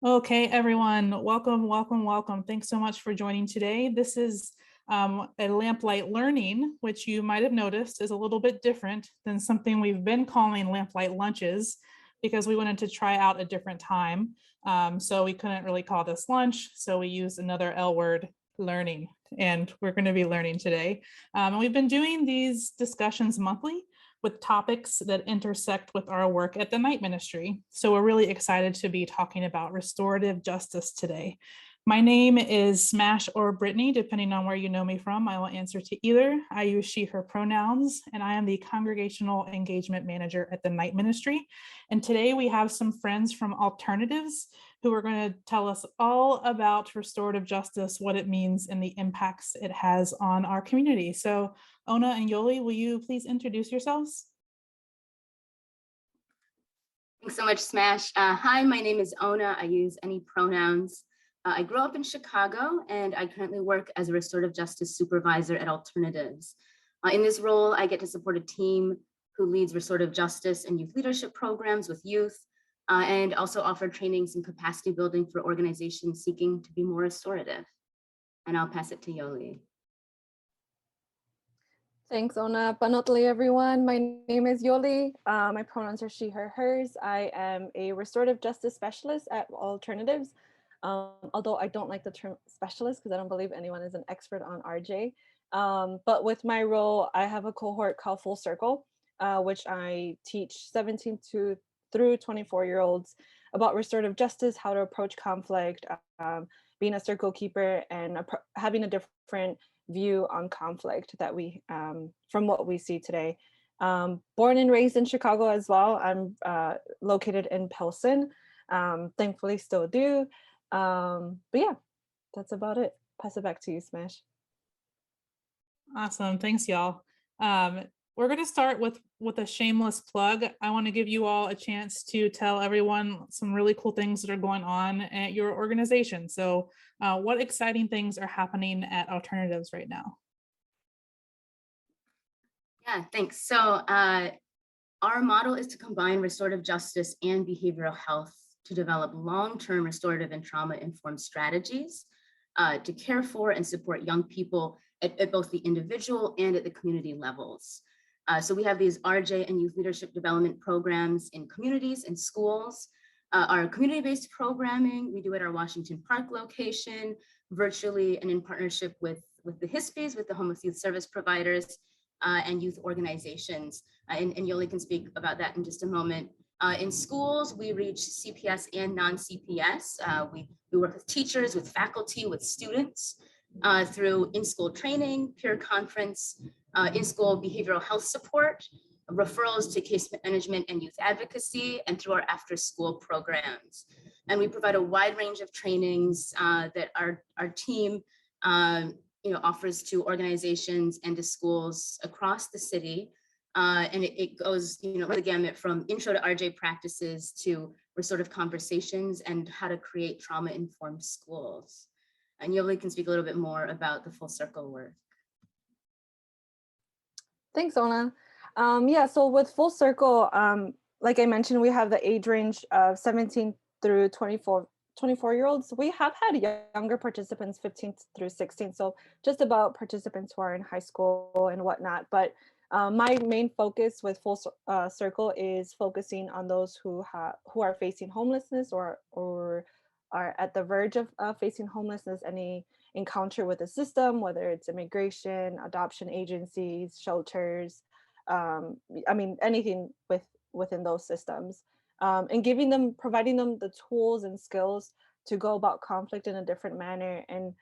Okay, everyone, welcome, welcome, welcome. Thanks so much for joining today. This is a Lamplight Learning, which you might have noticed is a little bit different than something we've been calling Lamplight Lunches because we wanted to try out a different time. So we couldn't really call this lunch, so we used another L word, learning, and we're going to be learning today. And we've been doing these discussions monthly with topics that intersect with our work at the Night Ministry. So we're really excited to be talking about restorative justice today. My name is Smash or Brittany, depending on where you know me from. I will answer to either. I use she, her pronouns, and I am the Congregational Engagement Manager at the Night Ministry. And today we have some friends from Alternatives who are going to tell us all about restorative justice, what it means, and the impacts it has on our community. So Ona and Yoli, will you please introduce yourselves? Thanks so much, Smash. Hi, my name is Ona. I use any pronouns. I grew up in Chicago, and I currently work as a restorative justice supervisor at Alternatives. In this role, I get to support a team who leads restorative justice and youth leadership programs with youth, and also offer trainings and capacity building for organizations seeking to be more restorative. And I'll pass it to Yoli. Thanks, Ona. Panotli, everyone. My name is Yoli. My pronouns are she, her, hers. I am a restorative justice specialist at Alternatives, although I don't like the term specialist because I don't believe anyone is an expert on RJ. But with my role, I have a cohort called Full Circle, which I teach 17 through 24-year-olds about restorative justice, how to approach conflict, being a circle keeper, and having a different view on conflict that we from what we see today. Born and raised in Chicago as well. I'm located in Pilsen, thankfully still do. But yeah, that's about it. Pass it back to you, Smash. Awesome, thanks y'all. We're going to start with a shameless plug. I want to give you all a chance to tell everyone some really cool things that are going on at your organization. So what exciting things are happening at Alternatives right now? Yeah, thanks. So our model is to combine restorative justice and behavioral health to develop long-term restorative and trauma-informed strategies to care for and support young people at both the individual and at the community levels. So we have these RJ and youth leadership development programs in communities and schools. Our community-based programming, we do at our Washington Park location, virtually and in partnership with the HISPs, with the homeless youth service providers, and youth organizations. And Yoli can speak about that in just a moment. In schools, we reach CPS and non-CPS. We work with teachers, with faculty, with students through in-school training, peer conference, in-school behavioral health support, referrals to case management and youth advocacy, and through our after-school programs. And we provide a wide range of trainings that our team offers to organizations and to schools across the city. And it goes the gamut from intro to RJ practices to restorative conversations and how to create trauma-informed schools. And Yoli can speak a little bit more about the Full Circle work. Thanks, Ona. Yeah, so with Full Circle, like I mentioned, we have the age range of 17 through 24-year-olds. We have had younger participants, 15 through 16, so just about participants who are in high school and whatnot. But my main focus with Full Circle is focusing on those who are facing homelessness or are at the verge of facing homelessness, any encounter with the system, whether it's immigration, adoption agencies, shelters, I mean, anything within those systems, and providing them the tools and skills to go about conflict in a different manner, and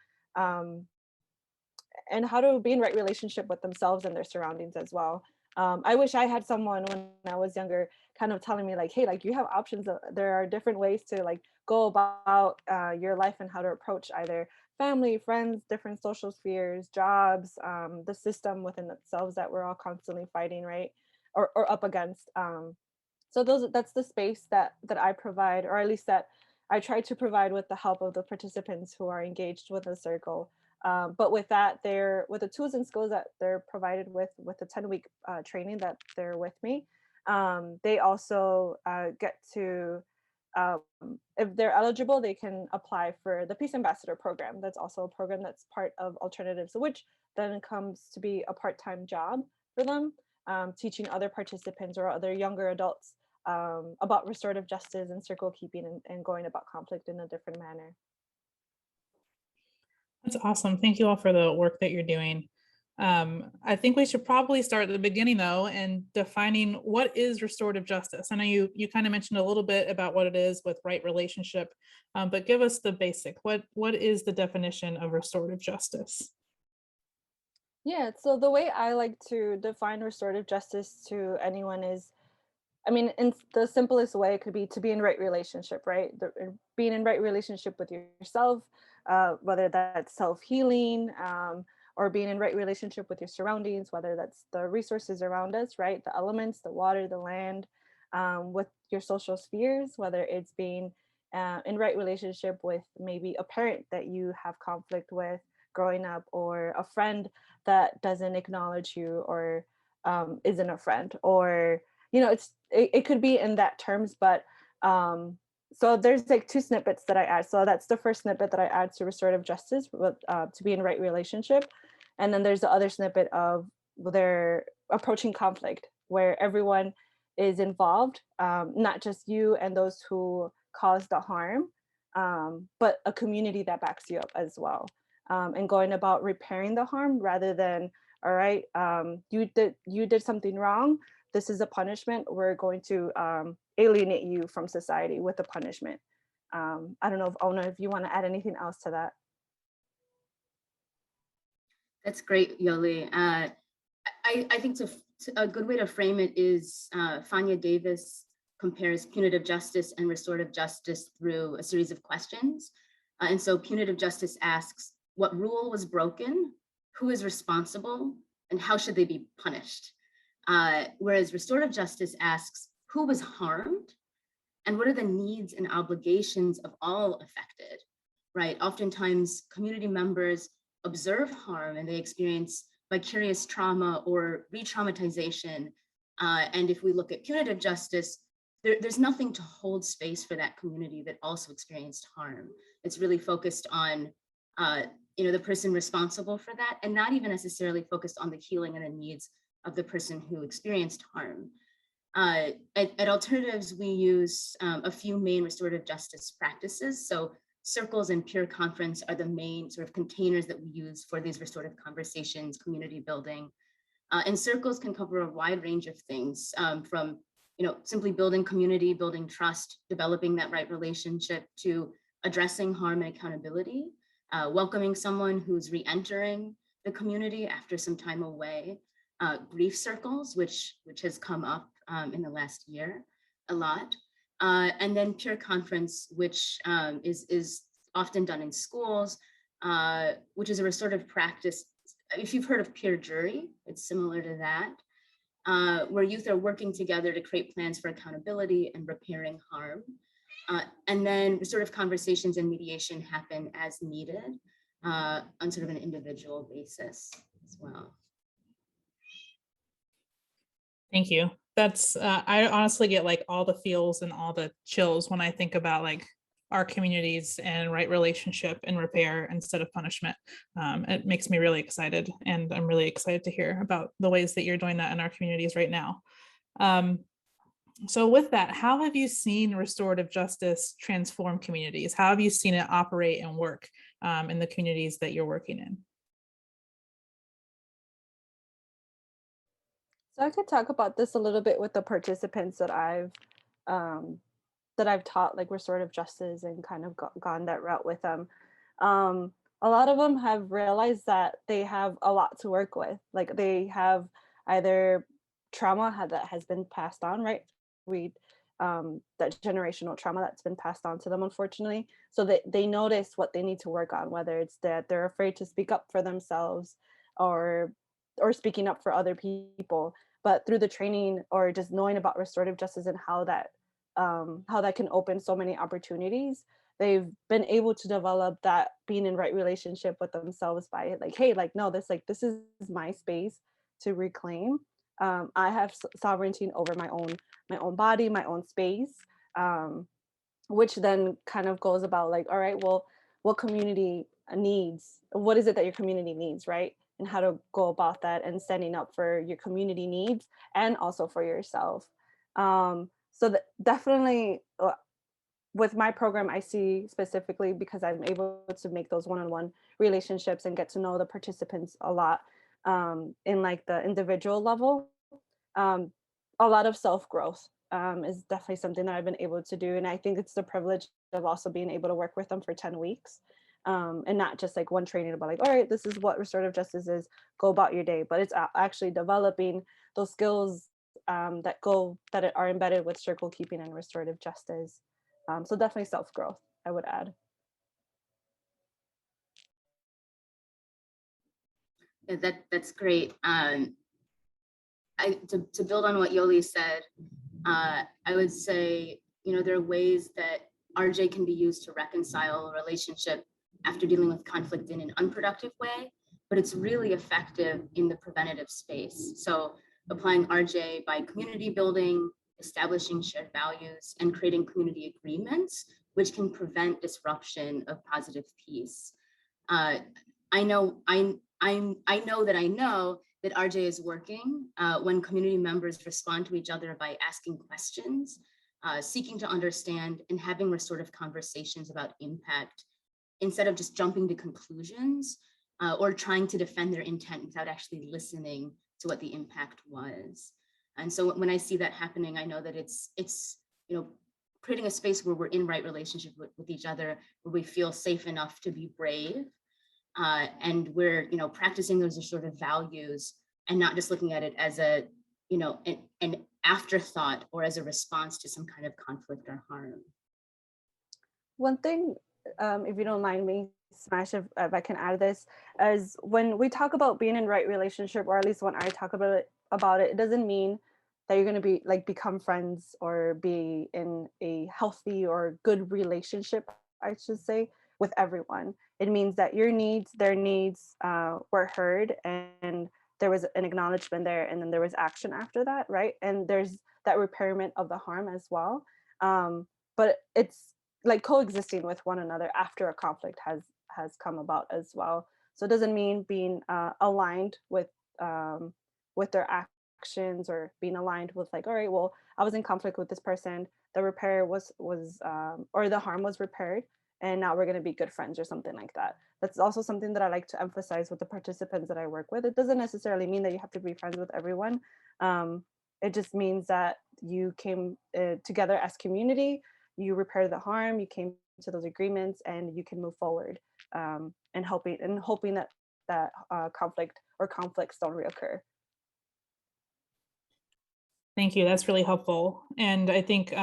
how to be in right relationship with themselves and their surroundings as well. I wish I had someone when I was younger kind of telling me like, hey, like you have options. There are different ways to like go about your life and how to approach either family, friends, different social spheres, jobs, the system within themselves that we're all constantly fighting, right? Or up against. So that's the space that I provide, or at least that I try to provide with the help of the participants who are engaged with the circle. But with that, with the tools and skills that they're provided with the 10-week training that they're with me, they also get to if they're eligible, they can apply for the Peace Ambassador program. That's also a program that's part of Alternatives, which then comes to be a part-time job for them, teaching other participants or other younger adults about restorative justice and circle keeping and going about conflict in a different manner. That's awesome. Thank you all for the work that you're doing. I think we should probably start at the beginning though, and defining what is restorative justice. I know you kind of mentioned a little bit about what it is with right relationship, but give us the basic. What is the definition of restorative justice? Yeah, so the way I like to define restorative justice to anyone is, I mean, in the simplest way, it could be to be in right relationship, right? Being in right relationship with yourself, whether that's self-healing, or being in right relationship with your surroundings, whether that's the resources around us, right? The elements, the water, the land, with your social spheres, whether it's being in right relationship with maybe a parent that you have conflict with growing up, or a friend that doesn't acknowledge you or isn't a friend, or it could be in that terms, but so there's like two snippets that I add. So that's the first snippet that I add to restorative justice, to be in right relationship. And then there's the other snippet of they're approaching conflict, where everyone is involved, not just you and those who caused the harm, but a community that backs you up as well, and going about repairing the harm rather than, all right, you did something wrong. This is a punishment. We're going to alienate you from society with a punishment. I don't know if Ona, if you want to add anything else to that. That's great, Yoli. I think a good way to frame it is Fania Davis compares punitive justice and restorative justice through a series of questions. And so punitive justice asks, what rule was broken? Who is responsible? And how should they be punished? Whereas restorative justice asks, who was harmed? And what are the needs and obligations of all affected, right? Oftentimes, community members observe harm and they experience vicarious trauma or re-traumatization. And if we look at punitive justice, there's nothing to hold space for that community that also experienced harm. It's really focused on the person responsible for that, and not even necessarily focused on the healing and the needs of the person who experienced harm. At Alternatives, we use a few main restorative justice practices. So circles and peer conference are the main sort of containers that we use for these restorative conversations, community building. And circles can cover a wide range of things, from simply building community, building trust, developing that right relationship, to addressing harm and accountability, welcoming someone who's re-entering the community after some time away, grief circles, which has come up in the last year a lot, and then peer conference, which is often done in schools, which is a restorative practice. If you've heard of peer jury, it's similar to that, where youth are working together to create plans for accountability and repairing harm. And then restorative conversations and mediation happen as needed on sort of an individual basis as well. Thank you. That's I honestly get like all the feels and all the chills when I think about like our communities and right relationship and repair instead of punishment. It makes me really excited, and I'm really excited to hear about the ways that you're doing that in our communities right now. So with that, how have you seen restorative justice transform communities? How have you seen it operate and work in the communities that you're working in? So I could talk about this a little bit with the participants that I've taught like restorative justice and kind of gone that route with them. A lot of them have realized that they have a lot to work with. Like they have either trauma that has been passed on, right? That generational trauma that's been passed on to them, unfortunately. So they notice what they need to work on, whether it's that they're afraid to speak up for themselves or speaking up for other people. But through the training or just knowing about restorative justice and how that can open so many opportunities, they've been able to develop that being in right relationship with themselves by like, hey, like, no, this is my space to reclaim. I have sovereignty over my own body, my own space. which then kind of goes about like, all right, well, what community needs, what is it that your community needs, right? And how to go about that and standing up for your community needs and also for yourself. So that definitely with my program, I see specifically because I'm able to make those one-on-one relationships and get to know the participants a lot in like the individual level. Um, a lot of self-growth is definitely something that I've been able to do. And I think it's the privilege of also being able to work with them for 10 weeks and not just like one training about like, all right, this is what restorative justice is, go about your day, but it's actually developing those skills that are embedded with circle keeping and restorative justice. So definitely self-growth, I would add. Yeah, that's great. To build on what Yoli said, I would say, there are ways that RJ can be used to reconcile a relationship after dealing with conflict in an unproductive way, but it's really effective in the preventative space. So applying RJ by community building, establishing shared values, and creating community agreements, which can prevent disruption of positive peace. I know that RJ is working when community members respond to each other by asking questions, seeking to understand, and having restorative conversations about impact instead of just jumping to conclusions or trying to defend their intent without actually listening to what the impact was. And so when I see that happening, I know that it's creating a space where we're in right relationship with each other, where we feel safe enough to be brave. And we're, practicing those sort of values and not just looking at it as an afterthought or as a response to some kind of conflict or harm. One thing, if you don't mind me, Smash, if I can add this, is when we talk about being in right relationship, or at least when I talk about it, it doesn't mean that you're going to be like become friends or be in a healthy or good relationship, I should say, with everyone. It means that your needs, their needs were heard, and there was an acknowledgement there, and then there was action after that, right? And there's that repairment of the harm as well. But it's like coexisting with one another after a conflict has come about as well. So it doesn't mean being aligned with their actions or being aligned with like, all right, well, I was in conflict with this person, the repair was or the harm was repaired, and now we're going to be good friends or something like that. That's also something that I like to emphasize with the participants that I work with. It doesn't necessarily mean that you have to be friends with everyone. It just means that you came together as community, you repair the harm, you came to those agreements, and you can move forward, and hoping that conflict or conflicts don't reoccur. Thank you. That's really helpful. And I think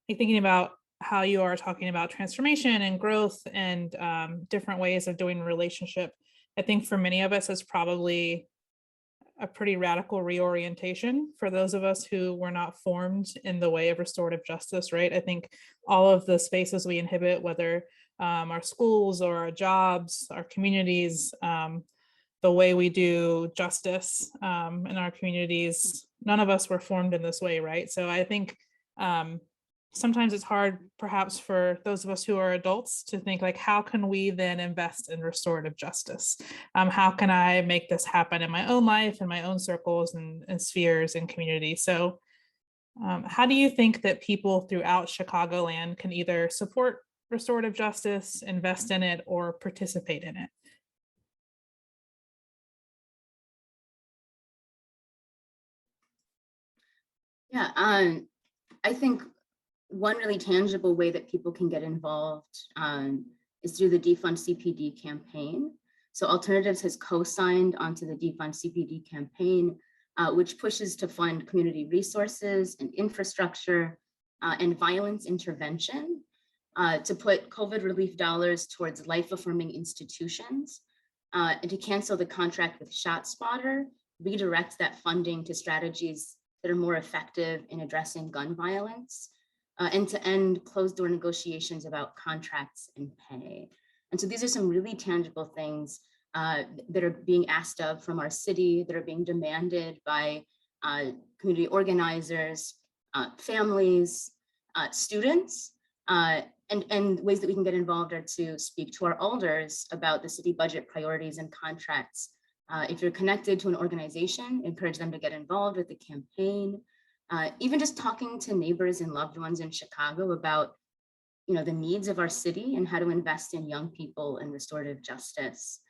thinking about how you are talking about transformation and growth and different ways of doing relationship, I think for many of us, it's probably a pretty radical reorientation for those of us who were not formed in the way of restorative justice, right? I think all of the spaces we inhibit, whether our schools or our jobs, our communities, the way we do justice in our communities, none of us were formed in this way, right? So I think sometimes it's hard perhaps for those of us who are adults to think like, how can we then invest in restorative justice? How can I make this happen in my own life, in my own circles and spheres and communities? So how do you think that people throughout Chicagoland can either support restorative justice, invest in it, or participate in it? Yeah, I think one really tangible way that people can get involved is through the Defund CPD campaign. So Alternatives has co-signed onto the Defund CPD campaign, which pushes to fund community resources and infrastructure and violence intervention to put COVID relief dollars towards life-affirming institutions and to cancel the contract with ShotSpotter, redirect that funding to strategies that are more effective in addressing gun violence, and to end closed-door negotiations about contracts and pay. And so these are some really tangible things that are being asked of from our city, that are being demanded by community organizers, families, students, And ways that we can get involved are to speak to our elders about the city budget priorities and contracts. If you're connected to an organization, encourage them to get involved with the campaign. Even just talking to neighbors and loved ones in Chicago about the needs of our city and how to invest in young people and restorative justice.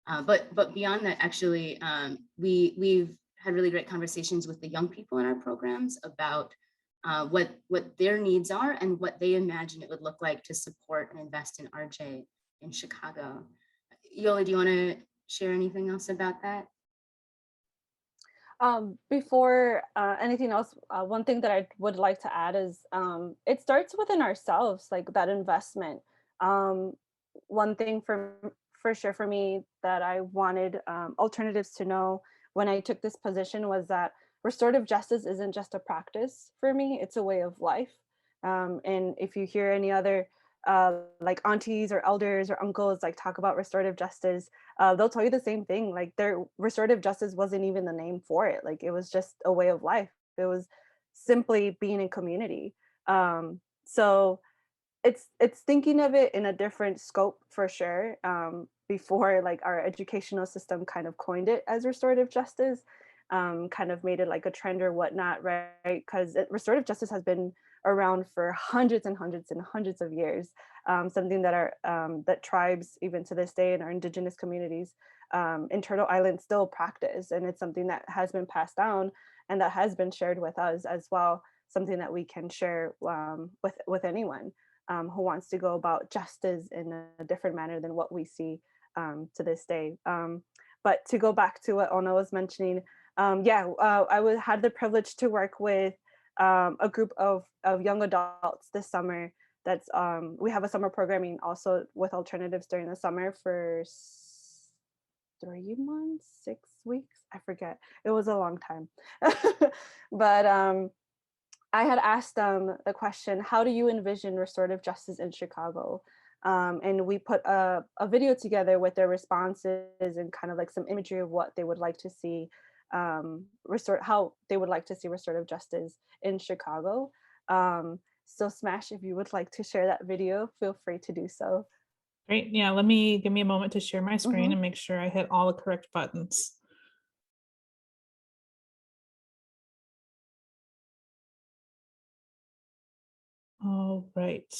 But beyond that, actually, we've had really great conversations with the young people in our programs about what their needs are and what they imagine it would look like to support and invest in RJ in Chicago. Yoli, do you want to share anything else about that? Before anything else, one thing that I would like to add is it starts within ourselves, like that investment. One thing for sure for me that I wanted alternatives to know when I took this position was that restorative justice isn't just a practice for me, it's a way of life. And if you hear any other like aunties or elders or uncles like talk about restorative justice, they'll tell you the same thing. Like their restorative justice wasn't even the name for it. Like it was just a way of life. It was simply being in community. So it's thinking of it in a different scope for sure. Before like our educational system kind of coined it as restorative justice, kind of made it like a trend or whatnot, right? Because restorative justice has been around for hundreds and hundreds and hundreds of years. Something that that tribes, even to this day, in our indigenous communities in Turtle Island still practice, and it's something that has been passed down and that has been shared with us as well. Something that we can share with anyone who wants to go about justice in a different manner than what we see to this day. But to go back to what Ona was mentioning, I had the privilege to work with a group of young adults this summer. That's we have a summer programming also with alternatives during the summer for 3 months, 6 weeks, I forget. It was a long time. But I had asked them the question, how do you envision restorative justice in Chicago? And we put a video together with their responses and kind of like some imagery of what they would like to see, how they would like to see restorative justice in Chicago. So Smash, if you would like to share that video, feel free to do so. Great. Yeah, give me a moment to share my screen and make sure I hit all the correct buttons. All right.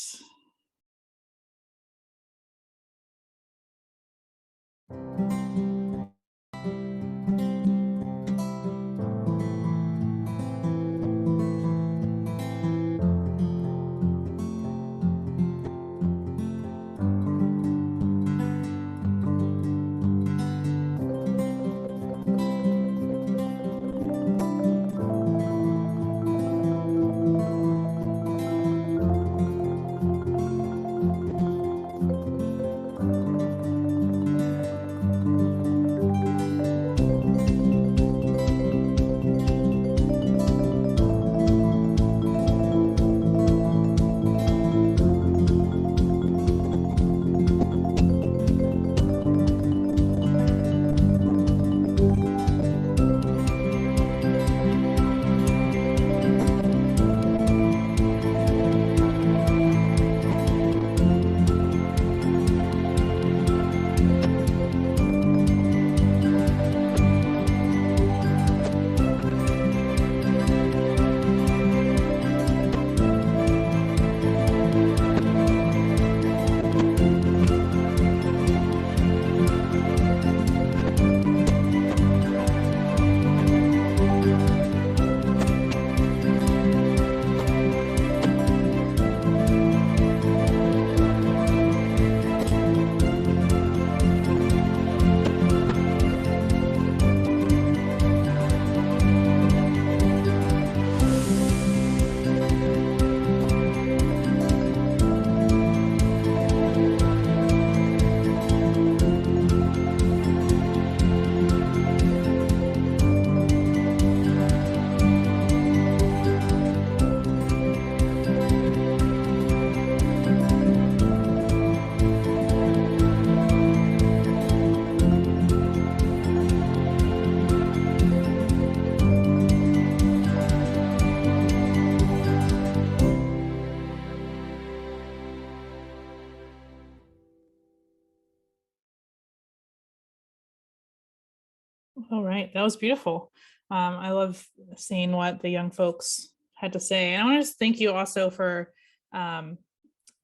All right, that was beautiful. I love seeing what the young folks had to say. And I want to just thank you also for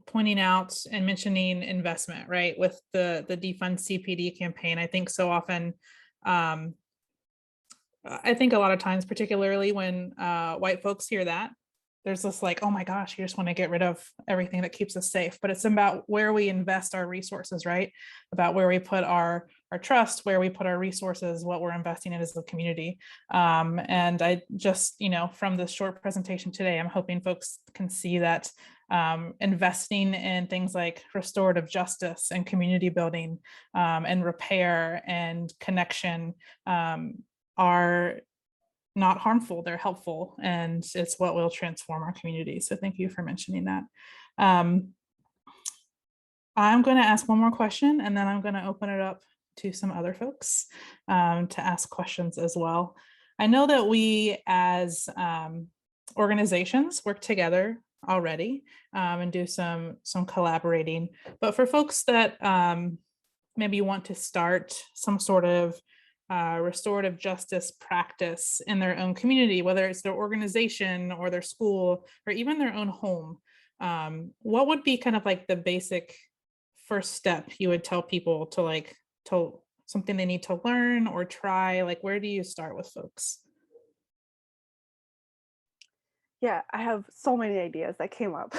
pointing out and mentioning investment, right? With the defund CPD campaign. I think so often, I think a lot of times, particularly when white folks hear that, there's this like, oh my gosh, you just want to get rid of everything that keeps us safe. But it's about where we invest our resources, right? About where we put our trust, where we put our resources, what we're investing in as a community. And I just, from this short presentation today, I'm hoping folks can see that investing in things like restorative justice and community building and repair and connection are not harmful, they're helpful, and it's what will transform our community. So thank you for mentioning that. I'm going to ask one more question, and then I'm going to open it up to some other folks to ask questions as well. I know that we as organizations work together already and do some collaborating, but for folks that maybe want to start some sort of restorative justice practice in their own community, whether it's their organization or their school or even their own home, what would be kind of like the basic first step you would tell people to something they need to learn or try? Like, where do you start with folks? Yeah, I have so many ideas that came up.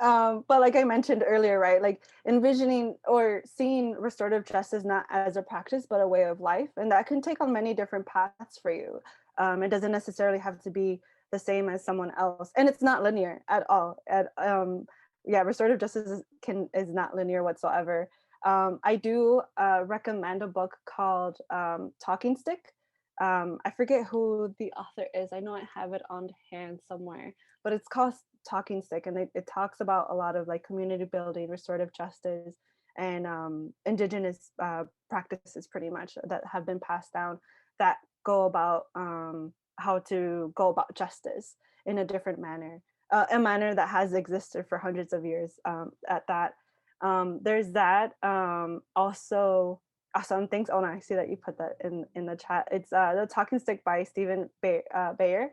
But like I mentioned earlier, right, like envisioning or seeing restorative justice not as a practice, but a way of life. And that can take on many different paths for you. It doesn't necessarily have to be the same as someone else. And it's not linear at all. Yeah, restorative justice is not linear whatsoever. I do recommend a book called Talking Stick. I forget who the author is. I know I have it on hand somewhere, but it's called Talking Stick, and it talks about a lot of like community building, restorative justice, and indigenous practices pretty much that have been passed down that go about how to go about justice in a different manner, a manner that has existed for hundreds of years at that. There's that. Also, awesome. Thanks, Ona. I see that you put that in the chat. It's The Talking Stick by Stephen Bayer.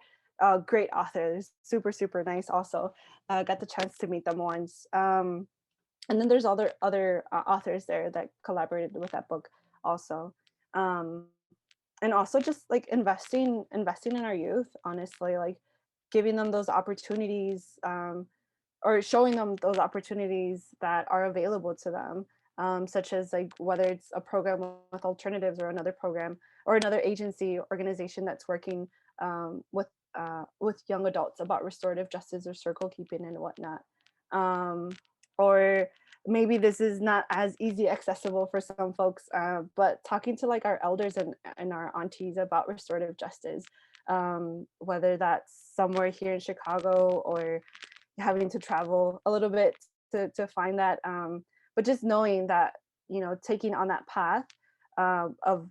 Great author. Super, super nice also. Got the chance to meet them once. And then there's other authors there that collaborated with that book also. And also just like investing in our youth, honestly, like giving them those opportunities or showing them those opportunities that are available to them. Such as like whether it's a program with alternatives or another program or another agency organization that's working with young adults about restorative justice or circle keeping and whatnot. Or maybe this is not as easy accessible for some folks, but talking to like our elders and our aunties about restorative justice, whether that's somewhere here in Chicago or having to travel a little bit to find that. But just knowing that, taking on that path of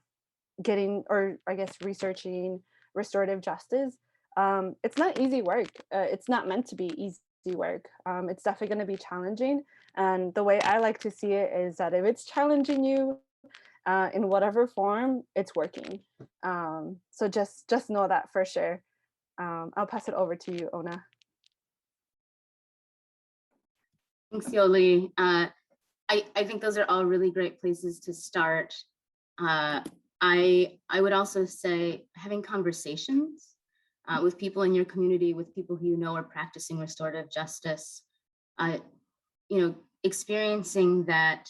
getting, or I guess researching restorative justice, it's not easy work. It's not meant to be easy work. It's definitely going to be challenging. And the way I like to see it is that if it's challenging you in whatever form, it's working. So just know that for sure. I'll pass it over to you, Ona. Thanks, Yoli. I think those are all really great places to start. I would also say having conversations with people in your community, with people who you know are practicing restorative justice, experiencing that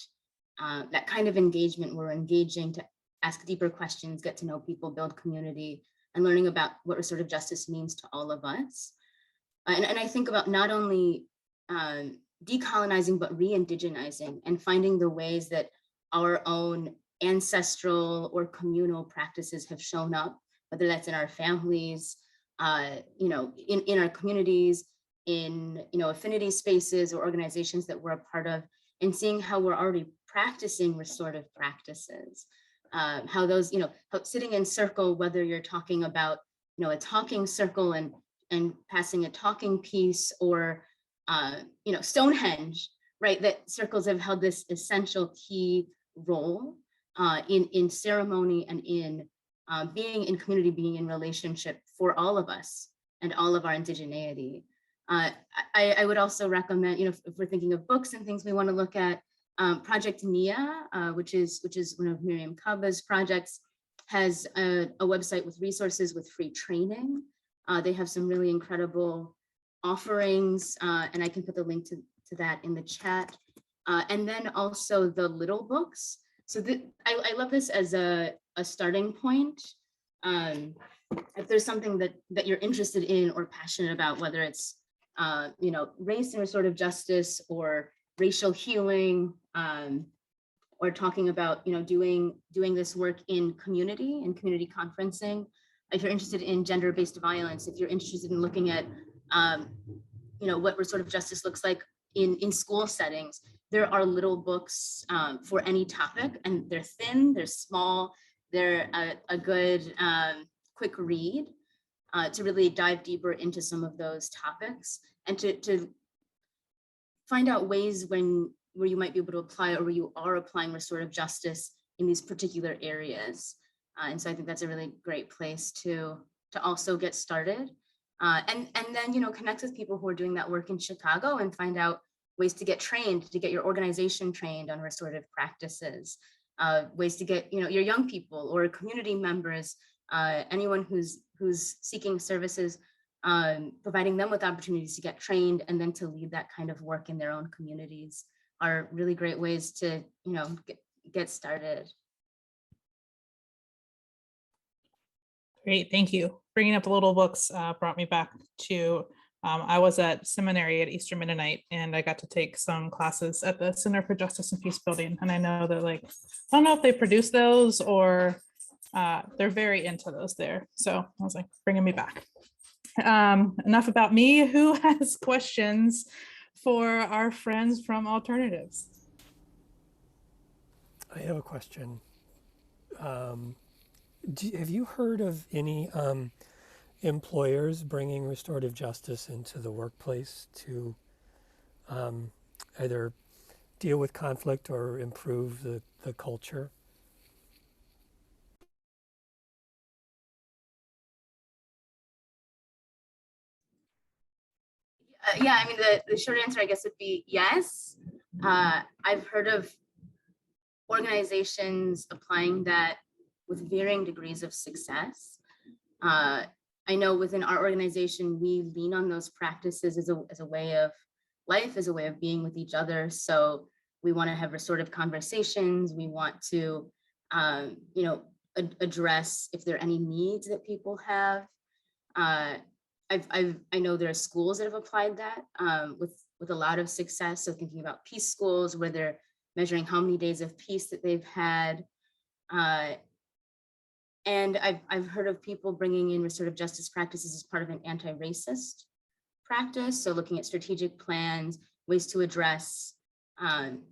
that kind of engagement where we're engaging to ask deeper questions, get to know people, build community, and learning about what restorative justice means to all of us. And I think about not only decolonizing, but re-indigenizing and finding the ways that our own ancestral or communal practices have shown up, whether that's in our families, in our communities, in affinity spaces or organizations that we're a part of, and seeing how we're already practicing restorative practices. How those, how sitting in circle, whether you're talking about, a talking circle and passing a talking piece, or Stonehenge, right? That circles have held this essential key role in ceremony and in being in community, being in relationship for all of us and all of our indigeneity. I would also recommend, if we're thinking of books and things we want to look at, Project Nia, which is one of Miriam Kaba's projects, has a website with resources with free training. They have some really incredible offerings, and I can put the link to that in the chat. And then also the little books. So I love this as a starting point. If there's something that you're interested in or passionate about, whether it's race and restorative justice or racial healing, or talking about doing this work in community conferencing. If you're interested in gender-based violence, if you're interested in looking at what restorative justice looks like in school settings, there are little books for any topic, and they're thin, they're small, they're a good quick read to really dive deeper into some of those topics and to find out ways where you might be able to apply, or where you are applying restorative justice in these particular areas. And so I think that's a really great place to also get started. And then, connect with people who are doing that work in Chicago and find out ways to get trained, to get your organization trained on restorative practices, ways to get, your young people or community members, anyone who's seeking services, providing them with opportunities to get trained and then to lead that kind of work in their own communities are really great ways to, get started. Great, thank you. Bringing up the little books brought me back to, I was at seminary at Eastern Mennonite, and I got to take some classes at the Center for Justice and Peace Building. And I know that, I don't know if they produce those or they're very into those there. So I was like, bringing me back. Enough about me. Who has questions for our friends from Alternatives? I have a question. Have you heard of any employers bringing restorative justice into the workplace to either deal with conflict or improve the culture? Yeah, I mean, the short answer, I guess, would be yes. I've heard of organizations applying that with varying degrees of success. I know within our organization, we lean on those practices as a way of life, as a way of being with each other. So we want to have restorative conversations. We want to, address if there are any needs that people have. I know there are schools that have applied that with a lot of success. So thinking about peace schools where they're measuring how many days of peace that they've had. And I've heard of people bringing in restorative justice practices as part of an anti-racist practice. So looking at strategic plans, ways to address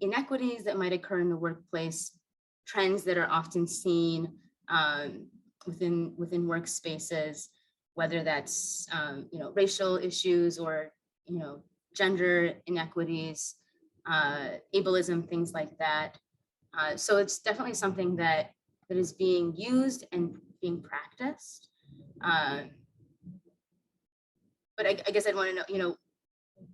inequities that might occur in the workplace, trends that are often seen within workspaces, whether that's racial issues or gender inequities, ableism, things like that. So it's definitely something that is being used and being practiced. But I guess I'd want to know,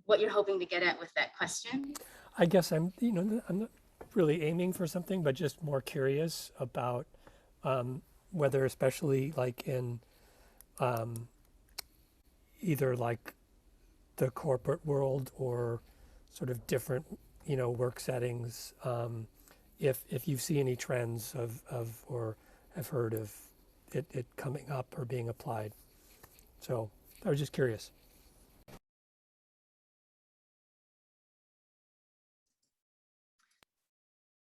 what you're hoping to get at with that question. I guess I'm not really aiming for something, but just more curious about whether, especially in either the corporate world or sort of different, work settings, if you see any trends of or have heard of it coming up or being applied. So I was just curious.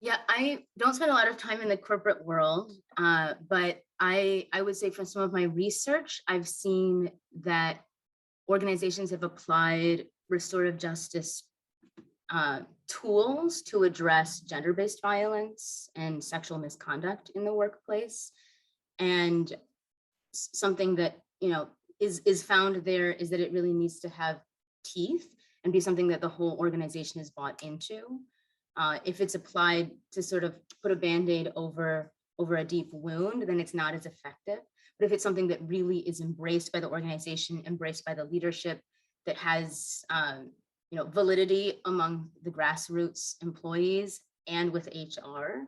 Yeah, I don't spend a lot of time in the corporate world, but I would say from some of my research, I've seen that organizations have applied restorative justice tools to address gender-based violence and sexual misconduct in the workplace. And something that is found there is that it really needs to have teeth and be something that the whole organization is bought into. If it's applied to sort of put a Band-Aid over a deep wound, then it's not as effective. But if it's something that really is embraced by the organization, embraced by the leadership, that has validity among the grassroots employees and with HR,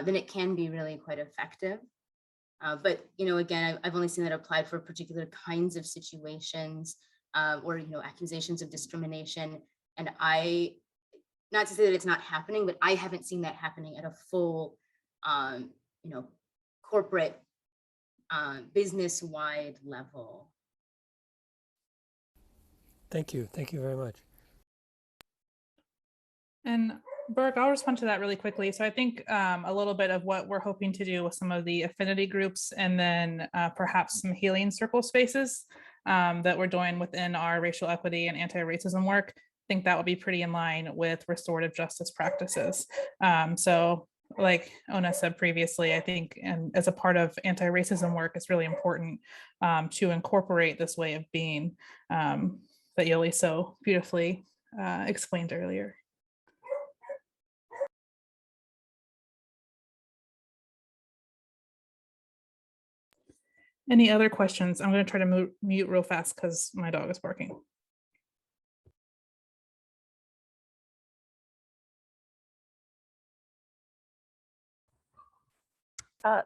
then it can be really quite effective. But again, I've only seen that applied for particular kinds of situations or accusations of discrimination. And not to say that it's not happening, but I haven't seen that happening at a full, corporate, business-wide level. Thank you. Thank you very much. And Burke, I'll respond to that really quickly. So I think a little bit of what we're hoping to do with some of the affinity groups, and then perhaps some healing circle spaces that we're doing within our racial equity and anti-racism work. I think that would be pretty in line with restorative justice practices. So like Ona said previously, I think, and as a part of anti-racism work, it's really important to incorporate this way of being that Yoli so beautifully explained earlier. Any other questions? I'm going to try to mute real fast because my dog is barking.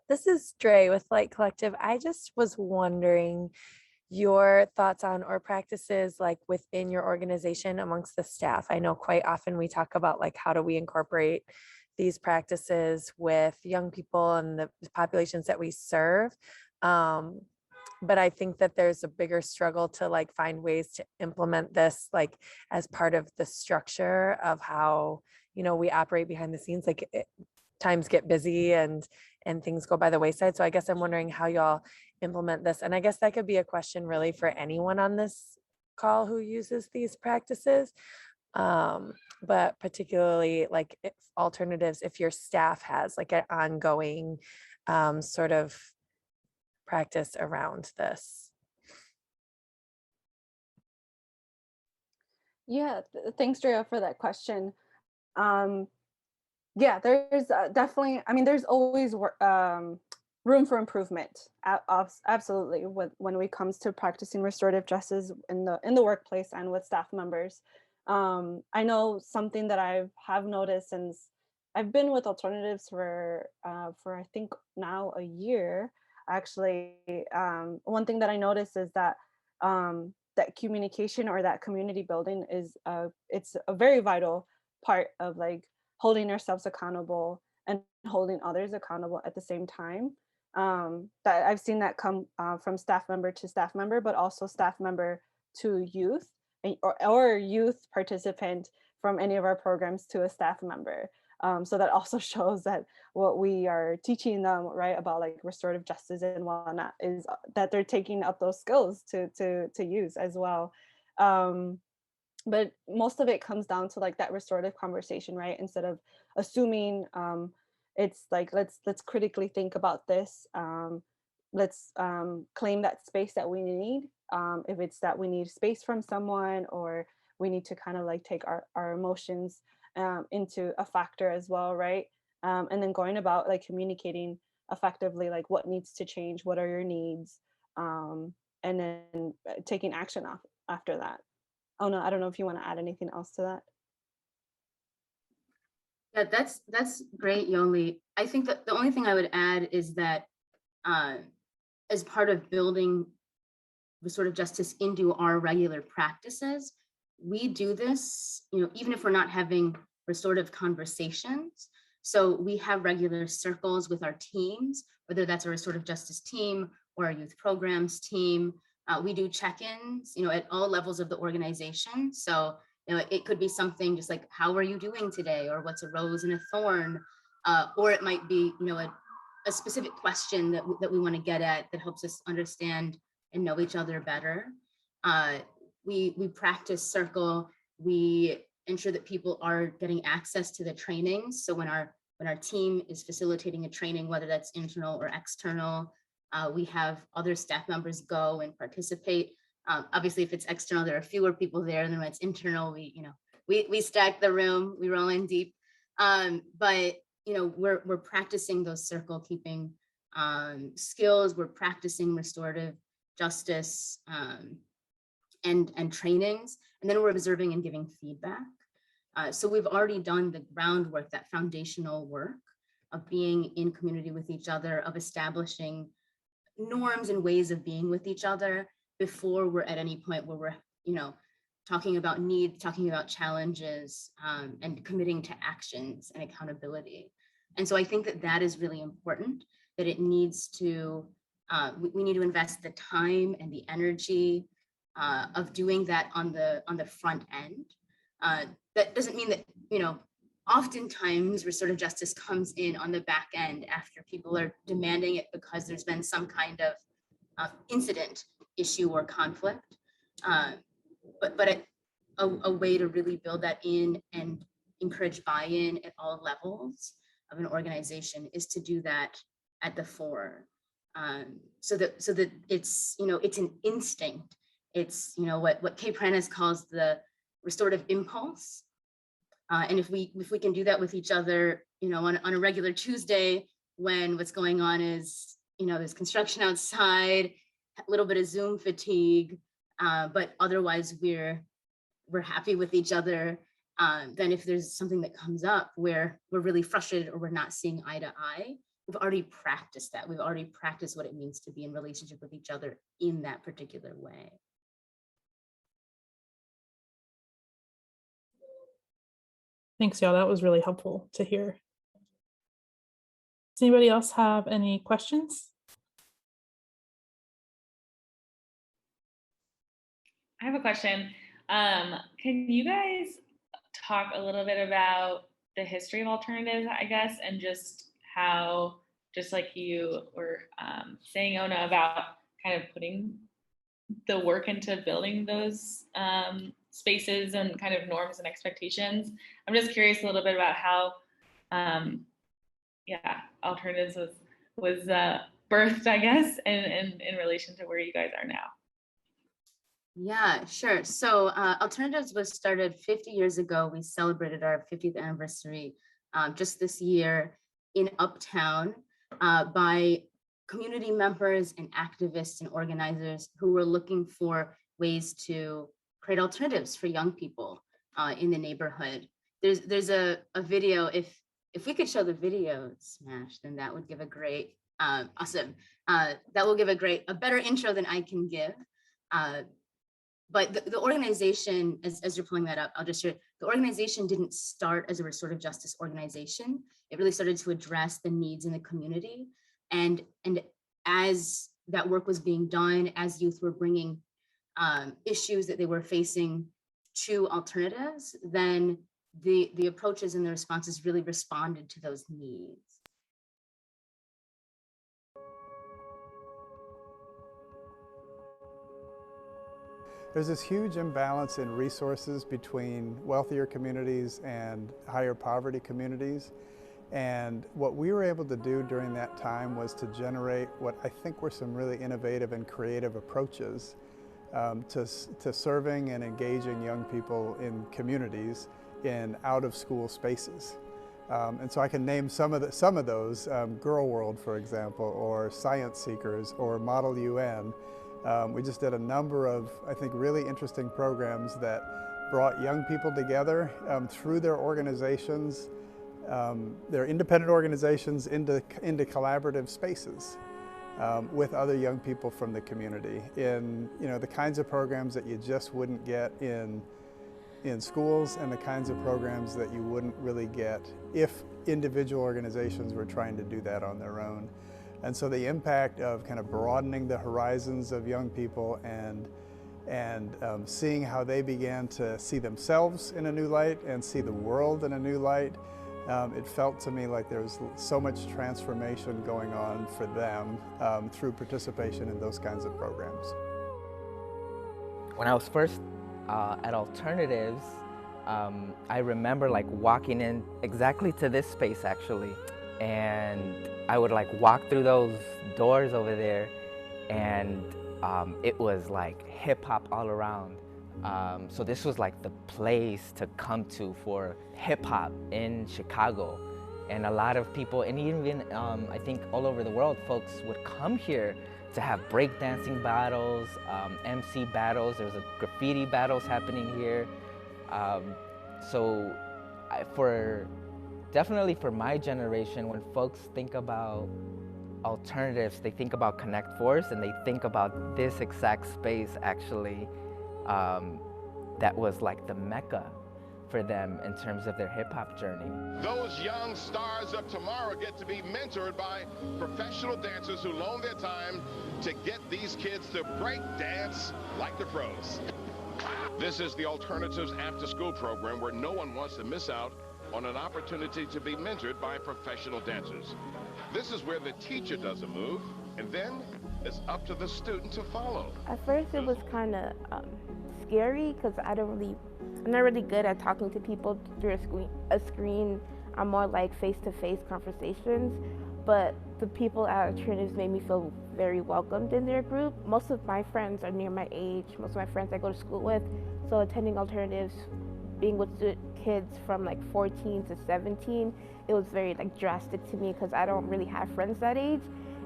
This is Dre with Light Collective. I just was wondering your thoughts on or practices like within your organization amongst the staff. I know quite often we talk about like how do we incorporate these practices with young people and the populations that we serve. But I think that there's a bigger struggle to like find ways to implement this like as part of the structure of how, we operate behind the scenes. Like times get busy and things go by the wayside. So I guess I'm wondering how y'all implement this. And I guess that could be a question really for anyone on this call who uses these practices. But particularly like if alternatives, if your staff has like an ongoing sort of practice around this. Yeah, thanks, Drea, for that question. Yeah, there's definitely, there's always room for improvement. Absolutely, when it comes to practicing restorative justice in the workplace and with staff members. I know something that I have noticed since I've been with alternatives for I think now a year. Actually, one thing that I noticed is that that communication or that community building is it's a very vital part of like holding ourselves accountable and holding others accountable at the same time. That I've seen that come from staff member to staff member, but also staff member to youth or youth participant from any of our programs to a staff member. So that also shows that what we are teaching them, right, about like restorative justice and whatnot, is that they're taking up those skills to use as well. But most of it comes down to like that restorative conversation, right? Instead of assuming it's like, let's critically think about this. Let's claim that space that we need. If it's that we need space from someone, or we need to kind of like take our emotions into a factor as well, right? And then going about like communicating effectively, like what needs to change, what are your needs, and then taking action after that. Oh no, I don't know if you want to add anything else to that. Yeah, that's great, Yoli. I think that the only thing I would add is that as part of building restorative justice into our regular practices, we do this, even if we're not having restorative conversations. So we have regular circles with our teams, whether that's a restorative justice team or a youth programs team. We do check-ins, at all levels of the organization. So, it could be something just like, how are you doing today? Or what's a rose and a thorn? Or it might be, a specific question that we want to get at that helps us understand and know each other better. We practice circle. We ensure that people are getting access to the trainings. So when our team is facilitating a training, whether that's internal or external, we have other staff members go and participate. Obviously, if it's external, there are fewer people there than when it's internal. We stack the room, we roll in deep. But we're practicing those circle keeping skills. We're practicing restorative justice and trainings, and then we're observing and giving feedback. So we've already done the groundwork, that foundational work of being in community with each other, of establishing norms and ways of being with each other before we're at any point where we're, talking about needs, talking about challenges, and committing to actions and accountability. And so I think that that is really important, that it needs to, we need to invest the time and the energy of doing that on the front end. That doesn't mean that, oftentimes restorative justice comes in on the back end after people are demanding it because there's been some kind of incident, issue, or conflict. But a way to really build that in and encourage buy-in at all levels of an organization is to do that at the fore, so that it's it's an instinct. It's what Kay Pranas calls the restorative impulse, and if we can do that with each other, on a regular Tuesday when what's going on is there's construction outside, a little bit of Zoom fatigue, but otherwise we're happy with each other. Then if there's something that comes up where we're really frustrated or we're not seeing eye to eye, we've already practiced that. We've already practiced what it means to be in relationship with each other in that particular way. Thanks, y'all. That was really helpful to hear. Does anybody else have any questions? I have a question. Can you guys talk a little bit about the history of alternatives, I guess, and just how, just like you were saying, Ona, about kind of putting the work into building those spaces and kind of norms and expectations. I'm just curious a little bit about how, alternatives was birthed, I guess, in relation to where you guys are now. Yeah, sure. So Alternatives was started 50 years ago. We celebrated our 50th anniversary just this year in Uptown by community members and activists and organizers who were looking for ways to create alternatives for young people in the neighborhood. There's a video. If we could show the video, Smash, then that would give a great, awesome. That will give a better intro than I can give. But the organization, as you're pulling that up, I'll just share, the organization didn't start as a restorative justice organization. It really started to address the needs in the community. And as that work was being done, as youth were bringing issues that they were facing to alternatives, then the approaches and the responses really responded to those needs. There's this huge imbalance in resources between wealthier communities and higher poverty communities. And what we were able to do during that time was to generate what I think were some really innovative and creative approaches to serving and engaging young people in communities in out-of-school spaces. And so I can name some of those, Girl World, for example, or Science Seekers, or Model UN. We just did a number of, I think, really interesting programs that brought young people together through their organizations, their independent organizations, into collaborative spaces with other young people from the community in the kinds of programs that you just wouldn't get in schools, and the kinds of programs that you wouldn't really get if individual organizations were trying to do that on their own. And so the impact of kind of broadening the horizons of young people and seeing how they began to see themselves in a new light and see the world in a new light, it felt to me like there was so much transformation going on for them through participation in those kinds of programs. When I was first at Alternatives, I remember like walking in exactly to this space actually, and I would like walk through those doors over there, and it was like hip hop all around. So this was like the place to come to for hip hop in Chicago. And a lot of people, and even I think all over the world, folks would come here to have breakdancing battles, MC battles. There's a graffiti battles happening here. So definitely for my generation, when folks think about alternatives, they think about Connect Force, and they think about this exact space actually that was like the mecca for them in terms of their hip hop journey. Those young stars of tomorrow get to be mentored by professional dancers who loan their time to get these kids to break dance like the pros. This is the Alternatives After School program where no one wants to miss out on an opportunity to be mentored by professional dancers. This is where the teacher does a move, and then it's up to the student to follow. At first it was kind of scary because I'm not really good at talking to people through a screen. I'm more like face-to-face conversations, but the people at Alternatives made me feel very welcomed in their group. Most of my friends are near my age, most of my friends I go to school with, so attending Alternatives, being with kids from like 14 to 17, it was very like drastic to me because I don't really have friends that age.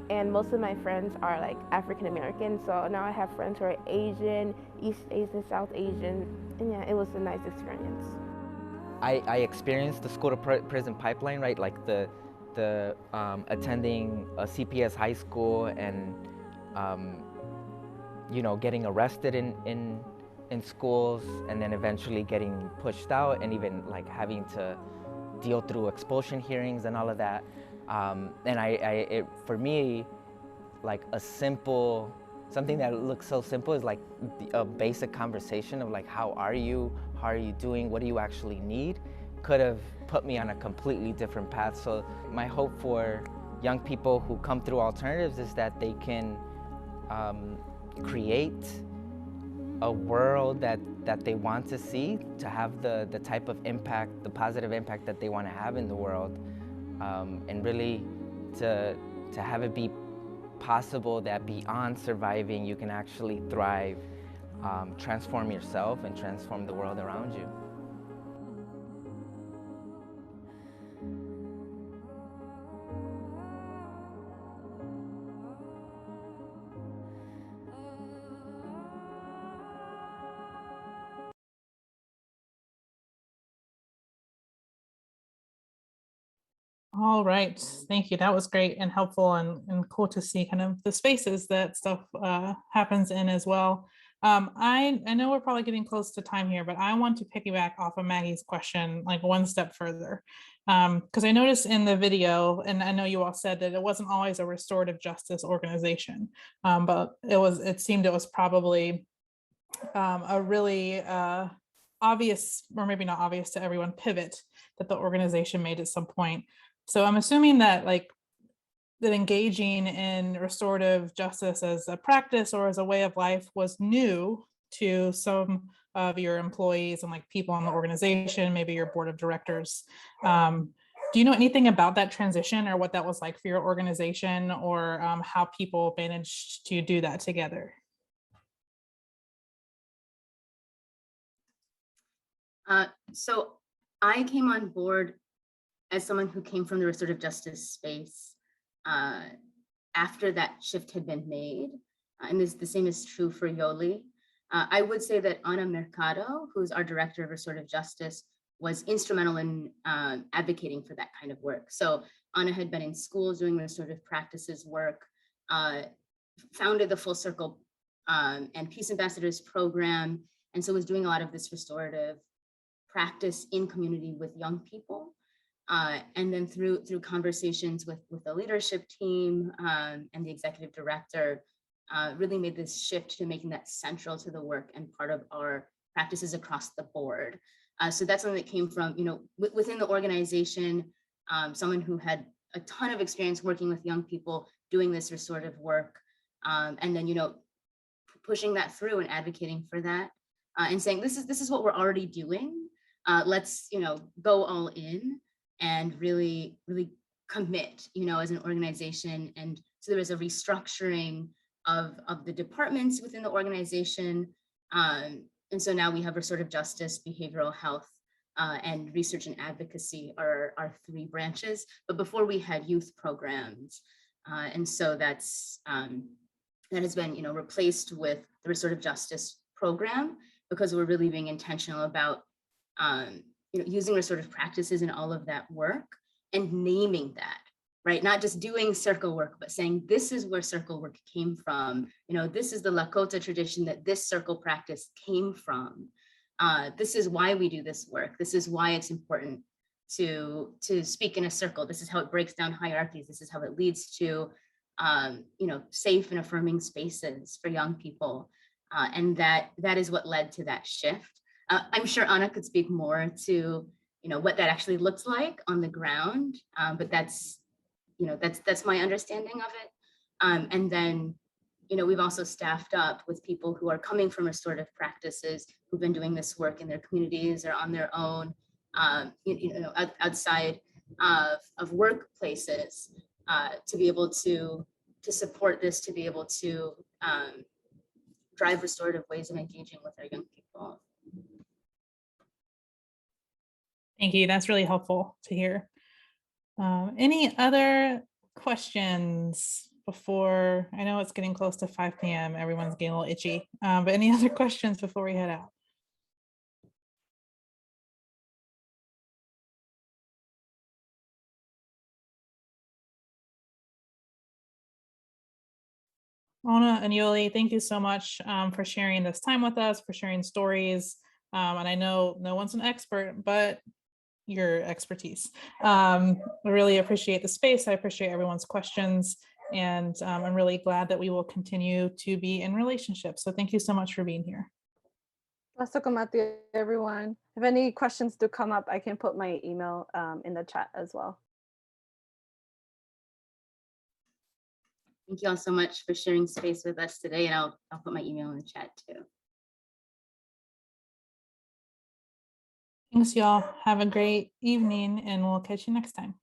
And most of my friends are like African American, so now I have friends who are Asian, East Asian, South Asian, and yeah, it was a nice experience. I experienced the school to prison pipeline, right? Like the attending a CPS high school and you know, getting arrested in schools, and then eventually getting pushed out, and even like having to deal through expulsion hearings and all of that. And for me, like something that looks so simple is like a basic conversation of like, how are you doing, what do you actually need, could have put me on a completely different path. So my hope for young people who come through Alternatives is that they can create a world that they want to see, to have the type of impact, the positive impact that they want to have in the world. And really to have it be possible that beyond surviving, you can actually thrive, transform yourself, and transform the world around you. All right, thank you. That was great and helpful and cool to see kind of the spaces that stuff happens in as well. I know we're probably getting close to time here, but I want to piggyback off of Maggie's question like one step further. Because I noticed in the video, and I know you all said that it wasn't always a restorative justice organization, but it seemed it was probably a really obvious, or maybe not obvious to everyone, pivot that the organization made at some point. So I'm assuming that that engaging in restorative justice as a practice or as a way of life was new to some of your employees and like people in the organization, maybe your board of directors. Do you know anything about that transition or what that was like for your organization, or how people managed to do that together? So I came on board as someone who came from the restorative justice space after that shift had been made. And the same is true for Yoli. I would say that Ona Mercado, who's our director of restorative justice, was instrumental in advocating for that kind of work. So Ana had been in schools doing restorative practices work, founded the Full Circle and Peace Ambassadors program, and so was doing a lot of this restorative practice in community with young people. And then through conversations with the leadership team and the executive director, really made this shift to making that central to the work and part of our practices across the board. So that's something that came from, within the organization, someone who had a ton of experience working with young people doing this restorative work, and then pushing that through and advocating for that, and saying this is what we're already doing. Let's go all in and really commit as an organization. And so there was a restructuring of the departments within the organization, and And so now we have restorative justice, behavioral health, and research and advocacy are our 3 branches. But before we had youth programs. And so that has been, replaced with the restorative justice program, because we're really being intentional about, using restorative practices in all of that work and naming that, right? Not just doing circle work, but saying, this is where circle work came from. This is the Lakota tradition that this circle practice came from. This is why we do this work. This is why it's important to speak in a circle. This is how it breaks down hierarchies. This is how it leads to, safe and affirming spaces for young people. And that is what led to that shift. I'm sure Ana could speak more to, what that actually looks like on the ground. But that's my understanding of it. And then, we've also staffed up with people who are coming from restorative practices, who've been doing this work in their communities or on their own, outside of workplaces, to be able to support this, to be able to drive restorative ways of engaging with our young people. Thank you. That's really helpful to hear. Any other questions before? I know it's getting close to 5 p.m. Everyone's getting a little itchy, but any other questions before we head out? Ona and Yoli, thank you so much for sharing this time with us, for sharing stories. And I know no one's an expert, but your expertise. I really appreciate the space. I appreciate everyone's questions. And I'm really glad that we will continue to be in relationships. So thank you so much for being here. Everyone. If any questions do come up, I can put my email in the chat as well. Thank you all so much for sharing space with us today. And I'll put my email in the chat too. Thanks, y'all. Have a great evening, and we'll catch you next time.